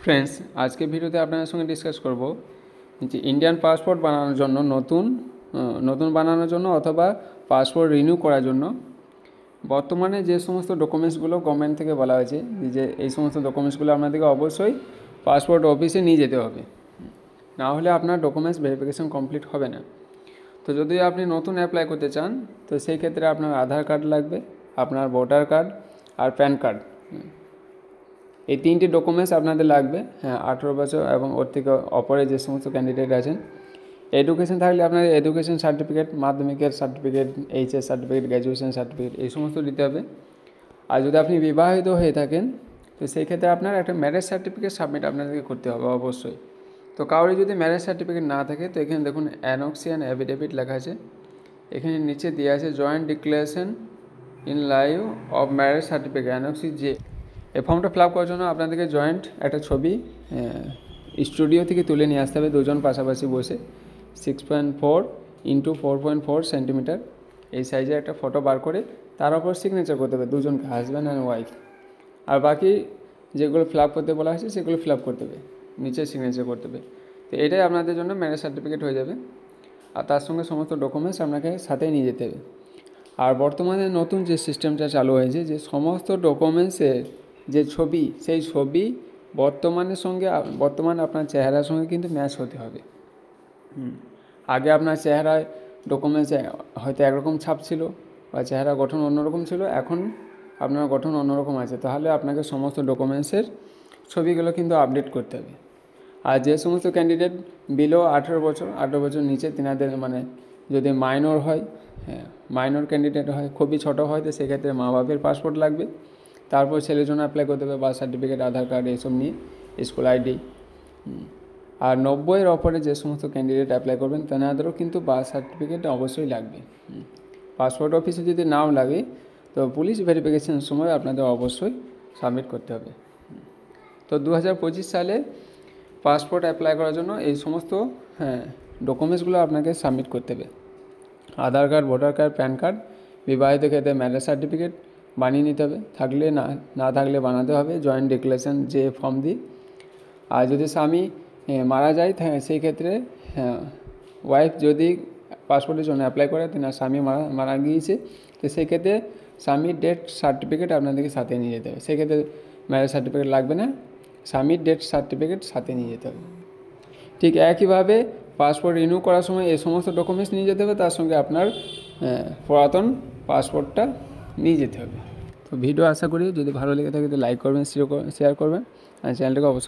Friends, আজকে ভিডিওতে আপনাদের সঙ্গে ডিসকাস করব যে ইন্ডিয়ান পাসপোর্ট বানানোর জন্য নতুন বানানোর জন্য অথবা পাসপোর্ট রিনিউ করার জন্য বর্তমানে যে সমস্ত ডকুমেন্টসগুলো গভর্নমেন্ট থেকে বলা হয়েছে যে এই সমস্ত ডকুমেন্টসগুলো আপনাদেরকে অবশ্যই পাসপোর্ট অফিসে নিয়ে যেতে হবে, না হলে আপনার ডকুমেন্টস ভেরিফিকেশন কমপ্লিট হবে না। তো যদি আপনি নতুন অ্যাপ্লাই করতে চান তো সেই ক্ষেত্রে আপনার আধার কার্ড লাগবে, আপনার ভোটার কার্ড আর প্যান কার্ড, এই তিনটি ডকুমেন্টস আপনাদের লাগবে। 18 বছর এবং ওর থেকে অপরে যে সমস্ত ক্যান্ডিডেট আছেন, এডুকেশন থাকলে আপনার এডুকেশন সার্টিফিকেট, মাধ্যমিকের certificate, HS certificate, graduation certificate এই সমস্ত দিতে হবে। আর যদি আপনি বিবাহিত হয়ে থাকেন তো সেই ক্ষেত্রে আপনার একটা ম্যারেজ সার্টিফিকেট সাবমিট আপনাদেরকে করতে হবে অবশ্যই। তো কারোর যদি ম্যারেজ সার্টিফিকেট না থাকে তো এখানে দেখুন অ্যানক্সি অ্যান্ড অ্যাফিডেভিট লেখা আছে, এখানে নিচে দেওয়া আছে joint declaration in lieu of marriage certificate annexe যে। এই ফর্মটা ফিল আপ করার জন্য আপনাদেরকে জয়েন্ট একটা ছবি স্টুডিও থেকে তুলে নিয়ে আসতে হবে, দুজন পাশাপাশি বসে 6.4 ইন্টু 4.4 সেন্টিমিটার এই সাইজে একটা ফটো বার করে তার উপর সিগনেচার করতে হবে দুজনকে, হাজব্যান্ড অ্যান্ড ওয়াইফ। আর বাকি যেগুলো ফিল আপ করতে বলা হয়েছে সেগুলো ফিল আপ করতে হবে, নিচে সিগনেচার করতে হবে। তো এটাই আপনাদের জন্য ম্যারেজ সার্টিফিকেট হয়ে যাবে। আর তার সঙ্গে সমস্ত ডকুমেন্টস আপনাকে সাথেই নিয়ে যেতে হবে। আর বর্তমানে নতুন যে সিস্টেমটা চালু হয়েছে যে সমস্ত ডকুমেন্টসের যে ছবি, সেই ছবি বর্তমানে আপনার চেহারার সঙ্গে কিন্তু ম্যাচ হতে হবে। আগে আপনার চেহারায় ডকুমেন্টসে হয়তো একরকম ছাপ ছিল বা চেহারা গঠন অন্যরকম ছিল, এখন আপনার গঠন অন্যরকম আছে, তাহলে আপনাকে সমস্ত ডকুমেন্টসের ছবিগুলো কিন্তু আপডেট করতে হবে। আর যে সমস্ত ক্যান্ডিডেট বিলো 18 বছর নিচে তিনাদের যদি মাইনর হয়, মাইনর ক্যান্ডিডেট হয়, খুবই ছোটো হয়, তো সেক্ষেত্রে মা বাপের পাসপোর্ট লাগবে। তারপর ছেলের জন্য অ্যাপ্লাই করতে হবে বার্থ সার্টিফিকেট, আধার কার্ড এইসব নিয়ে, স্কুল আইডি। আর 90-এর ওপরে যে সমস্ত ক্যান্ডিডেট অ্যাপ্লাই করবেন তেনাদেরও কিন্তু বার্থ সার্টিফিকেট অবশ্যই লাগবে। পাসপোর্ট অফিসে যদি নাও লাগে তো পুলিশ ভেরিফিকেশনের সময় আপনাদের অবশ্যই সাবমিট করতে হবে। তো 2025 সালে পাসপোর্ট অ্যাপ্লাই করার জন্য এই সমস্ত ডকুমেন্টসগুলো আপনাকে সাবমিট করতে হবে। Aadhaar card, voter card, PAN card, বিবাহিত ক্ষেত্রে ম্যারেজ সার্টিফিকেট বানিয়ে নিতে হবে, থাকলে না থাকলে বানাতে হবে জয়েন্ট ডিক্লারেশন যে ফর্ম দিয়ে। আর যদি স্বামী মারা যায় সেই ক্ষেত্রে ওয়াইফ যদি পাসপোর্টের জন্য অ্যাপ্লাই করে তিনার স্বামী মারা গিয়েছে তো সেই ক্ষেত্রে স্বামীর ডেথ সার্টিফিকেট আপনাদেরকে সাথে নিয়ে যেতে হবে। সেক্ষেত্রে ম্যারেজ সার্টিফিকেট লাগবে না, স্বামীর ডেথ সার্টিফিকেট সাথে নিয়ে যেতে হবে। ঠিক একইভাবে পাসপোর্ট রিনিউ করার সময় এই সমস্ত ডকুমেন্টস নিয়ে যেতে হবে, তার সঙ্গে আপনার পুরাতন পাসপোর্টটা নিয়ে যেতে হবে। তো ভিডিও আশা করি যদি ভালো লেগে থাকে তো লাইক করবেন, শেয়ার করবেন আর চ্যানেলটাকে অবশ্যই